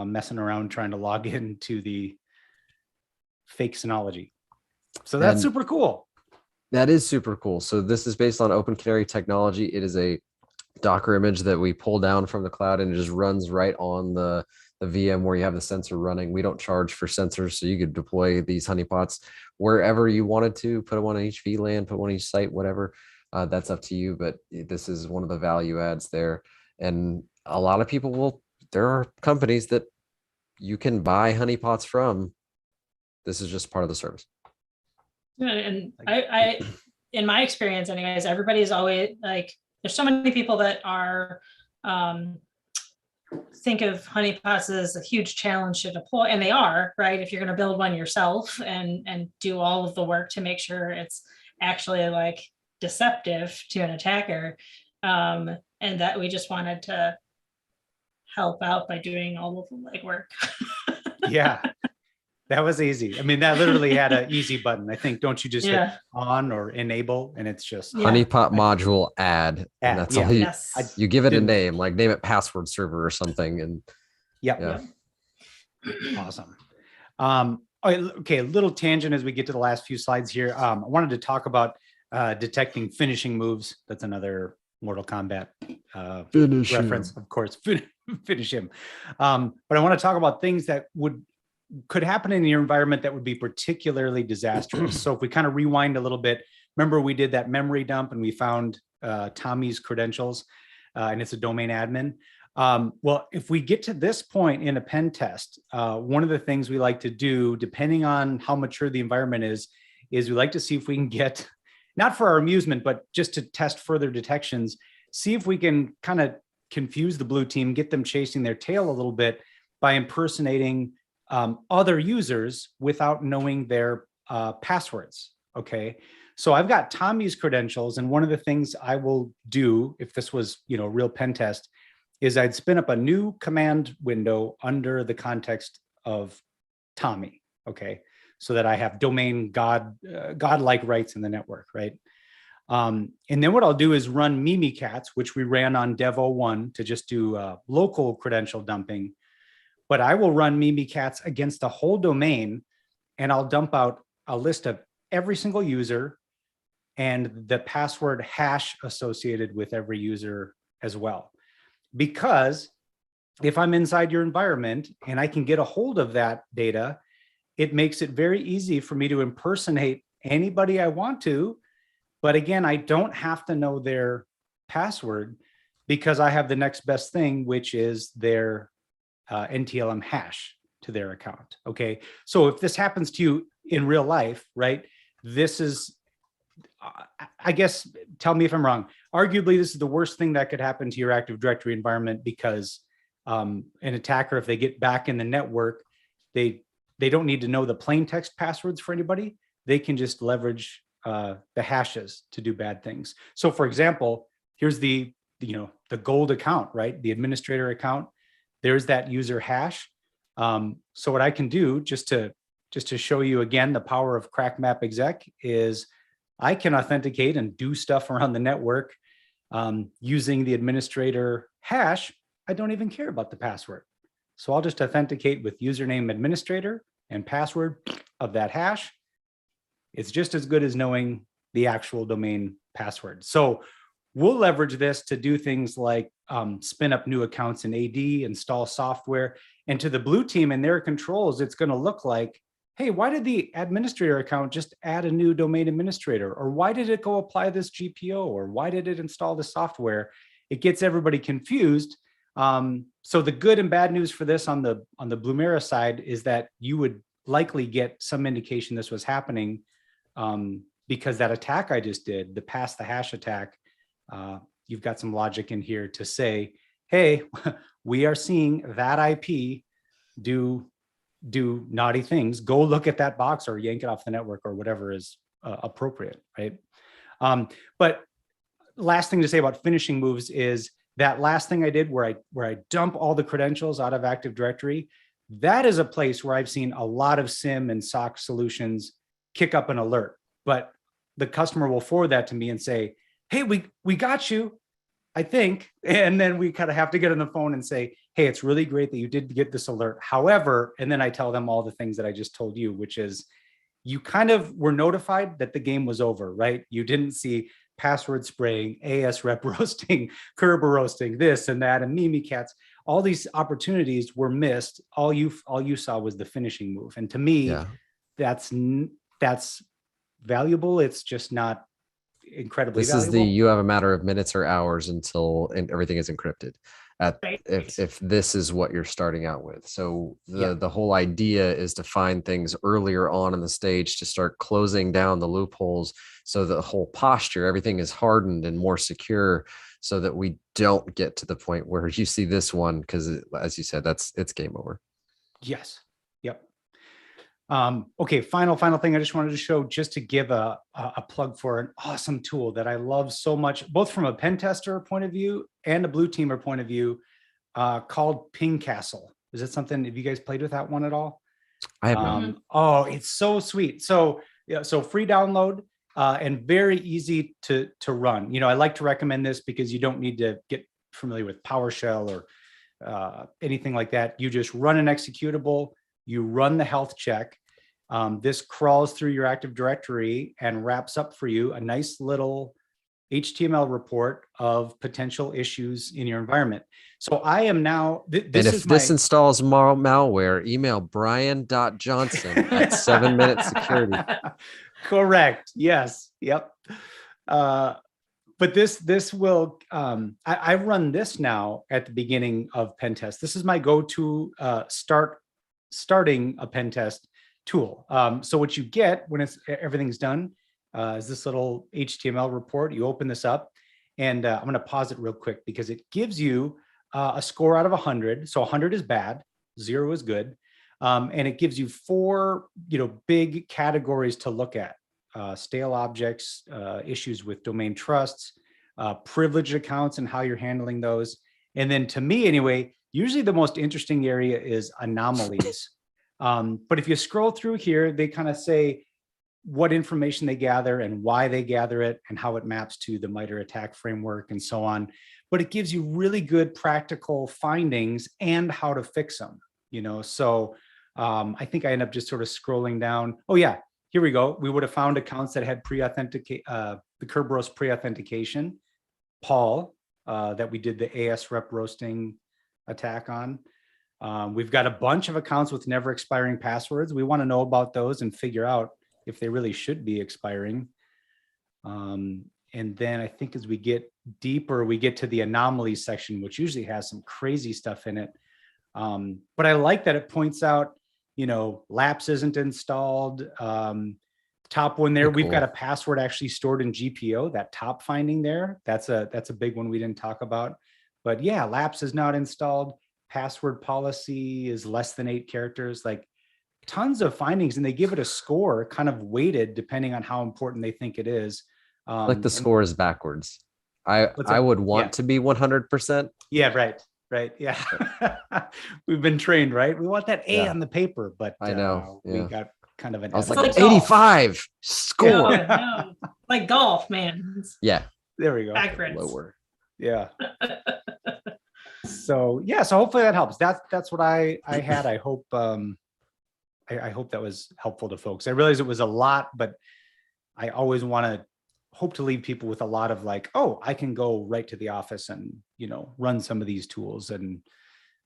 messing around trying to log into the fake Synology. So that's super cool. That is super cool. So this is based on Open Canary technology. It is a Docker image that we pull down from the cloud, and it just runs right on the VM where you have the sensor running. We don't charge for sensors, so you could deploy these honeypots wherever you wanted to, put one on each VLAN, put one on each site, whatever. That's up to you, but this is one of the value adds there. And a lot of people there are companies that you can buy honeypots from. This is just part of the service. And I in my experience anyways, everybody's always like, there's so many people that are think of honeypots as a huge challenge to deploy, and they are, right? If you're going to build one yourself and do all of the work to make sure it's actually like deceptive to an attacker, and that we just wanted to help out by doing all of the legwork. Yeah, that was easy. I mean, that literally had an easy button. I think, don't you just hit on or enable, and it's just honeypot module add, and that's all you give it a name, like name it password server or something. And awesome. Okay, a little tangent as we get to the last few slides here. I wanted to talk about detecting finishing moves. That's another Mortal Kombat reference, of course. Finish him. But I want to talk about things that could happen in your environment that would be particularly disastrous. So if we kind of rewind a little bit, remember we did that memory dump and we found Tommy's credentials, and it's a domain admin. Well, if we get to this point in a pen test, one of the things we like to do, depending on how mature the environment is is we like to see if we can get, not for our amusement, but just to test further detections, see if we can kind of confuse the blue team, get them chasing their tail a little bit by impersonating other users without knowing their passwords. Okay. So I've got Tommy's credentials, and one of the things I will do if this was, a real pen test, is I'd spin up a new command window under the context of Tommy. Okay, so that I have domain godlike rights in the network, right? And then what I'll do is run Mimikatz, which we ran on Dev 01 to just do local credential dumping. But I will run Mimikatz against the whole domain, and I'll dump out a list of every single user and the password hash associated with every user as well. Because if I'm inside your environment and I can get a hold of that data, it makes it very easy for me to impersonate anybody I want to. But again, I don't have to know their password because I have the next best thing, which is their NTLM hash to their account. Okay. So if this happens to you in real life, right, this is, I guess, tell me if I'm wrong. Arguably, this is the worst thing that could happen to your Active Directory environment because an attacker, if they get back in the network, they don't need to know the plain text passwords for anybody. They can just leverage the hashes to do bad things. So for example, here's the gold account, right? The administrator account. There's that user hash. So what I can do just to show you again, the power of crack map exec is I can authenticate and do stuff around the network using the administrator hash. I don't even care about the password. So I'll just authenticate with username administrator and password of that hash. It's just as good as knowing the actual domain password. So we'll leverage this to do things like spin up new accounts in AD, install software, and to the blue team and their controls, it's going to look like, hey, why did the administrator account just add a new domain administrator? Or why did it go apply this GPO? Or why did it install the software? It gets everybody confused. So the good and bad news for this on the Blumira side is that you would likely get some indication this was happening because that attack I just did, the pass the hash attack, you've got some logic in here to say, hey, we are seeing that IP do naughty things. Go look at that box or yank it off the network or whatever is appropriate, right? But last thing to say about finishing moves is that last thing I did where I dump all the credentials out of Active Directory. That is a place where I've seen a lot of SIEM and SOC solutions kick up an alert, but the customer will forward that to me and say, hey, we got you, I think. And then we kind of have to get on the phone and say, hey, it's really great that you did get this alert. However, and then I tell them all the things that I just told you, which is you kind of were notified that the game was over, right? You didn't see password spraying, AS rep roasting, Kerber roasting, this and that, and Mimikatz. All these opportunities were missed. All you saw was the finishing move. And to me, that's valuable. It's just not incredibly valuable. This is you have a matter of minutes or hours until everything is encrypted. If this is what you're starting out with. So the whole idea is to find things earlier on in the stage to start closing down the loopholes. So the whole posture, everything is hardened and more secure so that we don't get to the point where you see this one, because as you said, it's game over. Yes. Yep. Okay. Final thing I just wanted to show, just to give a plug for an awesome tool that I love so much, both from a pen tester point of view and a blue teamer point of view, called Ping Castle. Is it something, have you guys played with that one at all? I have not. Oh, it's so sweet. So free download and very easy to run. I like to recommend this because you don't need to get familiar with PowerShell or anything like that. You just run an executable, you run the health check. This crawls through your Active Directory and wraps up for you a nice little HTML report of potential issues in your environment. So I am now, this installs malware, email brian.johnson@7minute security. Correct. Yes. Yep. But this will, I run this now at the beginning of pen test. This is my go-to starting a pen test tool. So what you get when everything's done is this little HTML report. You open this up, and I'm going to pause it real quick because it gives you a score out of 100. So 100 is bad, 0 is good, and it gives you 4, big categories to look at: stale objects, issues with domain trusts, privileged accounts, and how you're handling those. And then, to me anyway, usually the most interesting area is anomalies. But if you scroll through here, they kind of say what information they gather and why they gather it and how it maps to the MITRE attack framework and so on. But it gives you really good practical findings and how to fix them, So I think I end up just sort of scrolling down. Oh yeah, here we go. We would have found accounts that had the Kerberos pre-authentication, Paul, that we did the AS rep roasting attack on. We've got a bunch of accounts with never expiring passwords. We want to know about those and figure out if they really should be expiring. And then I think as we get deeper, we get to the anomalies section, which usually has some crazy stuff in it. But I like that it points out, lapse isn't installed. Top one there, we've got a password actually stored in GPO, that top finding there. That's a big one we didn't talk about. But yeah, lapse is not installed. Password policy is less than 8 characters, like tons of findings, and they give it a score kind of weighted depending on how important they think it is. Like the score is backwards. I would want to be 100%. Yeah, right. Yeah. We've been trained, right? We want that A on the paper, but I know we got kind of an I was like 85 score. No. Like golf, man. Yeah. There we go. Backwards. Lower. Yeah. So hopefully that helps. That's what I had. I hope I hope that was helpful to folks. I realize it was a lot, but I always want to hope to leave people with a lot of like, oh, I can go right to the office and run some of these tools. And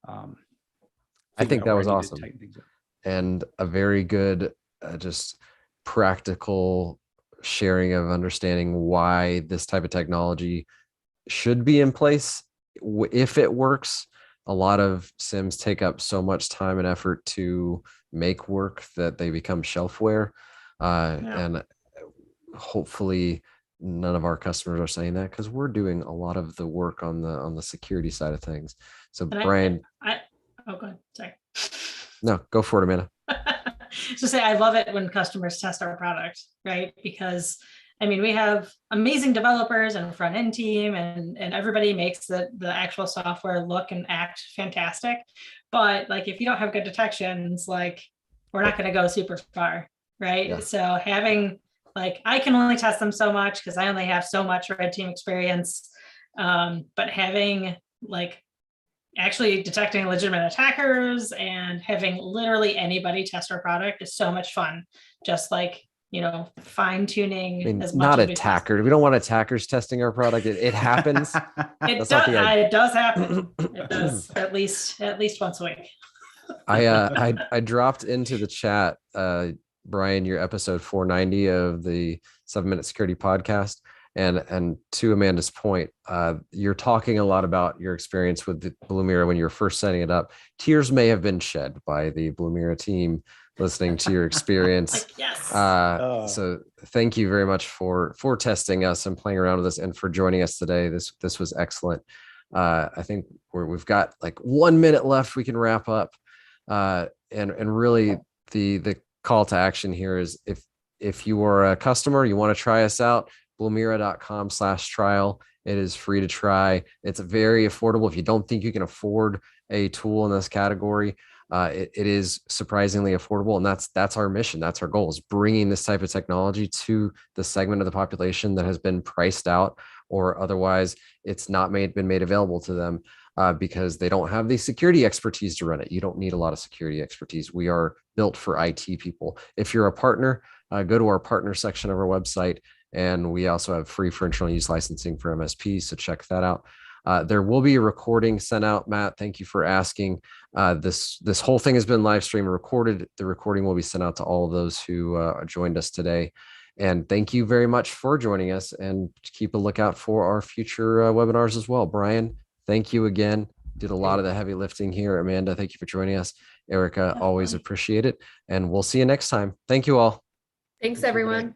I think that was awesome, and a very good just practical sharing of understanding why this type of technology should be in place if it works. A lot of SIEMs take up so much time and effort to make work that they become shelfware. And hopefully none of our customers are saying that, because we're doing a lot of the work on the security side of things. So Brian, go ahead. Sorry. No, go for it, Amanda. So say, I love it when customers test our product, right? Because we have amazing developers and a front end team, and everybody makes the actual software look and act fantastic. But like, if you don't have good detections, like, we're not going to go super far, right? Yeah. So having I can only test them so much because I only have so much red team experience. But having actually detecting legitimate attackers and having literally anybody test our product is so much fun. Just fine tuning. Not attackers. We don't want attackers testing our product. It happens. It does happen. It does at least once a week. I dropped into the chat, Brian, your episode 490 of the 7-Minute Security Podcast. And to Amanda's point, you're talking a lot about your experience with the Blumira when you were first setting it up. Tears may have been shed by the Blumira team listening to your experience. Yes. So thank you very much for testing us and playing around with us, and for joining us today. This was excellent. I think we've got 1 minute left. We can wrap up. And really the call to action here is if you are a customer, you want to try us out, blumira.com/trial. It is free to try. It's very affordable. If you don't think you can afford a tool in this category, it is surprisingly affordable. And that's our mission. That's our goal, is bringing this type of technology to the segment of the population that has been priced out, or otherwise it's not been made available to them because they don't have the security expertise to run it. You don't need a lot of security expertise. We are built for IT people. If you're a partner, go to our partner section of our website. And we also have free for internal use licensing for MSPs, so check that out. There will be a recording sent out, Matt. Thank you for asking. This whole thing has been live streamed and recorded. The recording will be sent out to all of those who joined us today. And thank you very much for joining us, and keep a lookout for our future webinars as well. Brian, thank you again. Did a lot of the heavy lifting here. Amanda, thank you for joining us. Erica. Always Definitely. appreciate it. And we'll see you next time. Thank you all. Thanks, Thank you, everyone. Greg.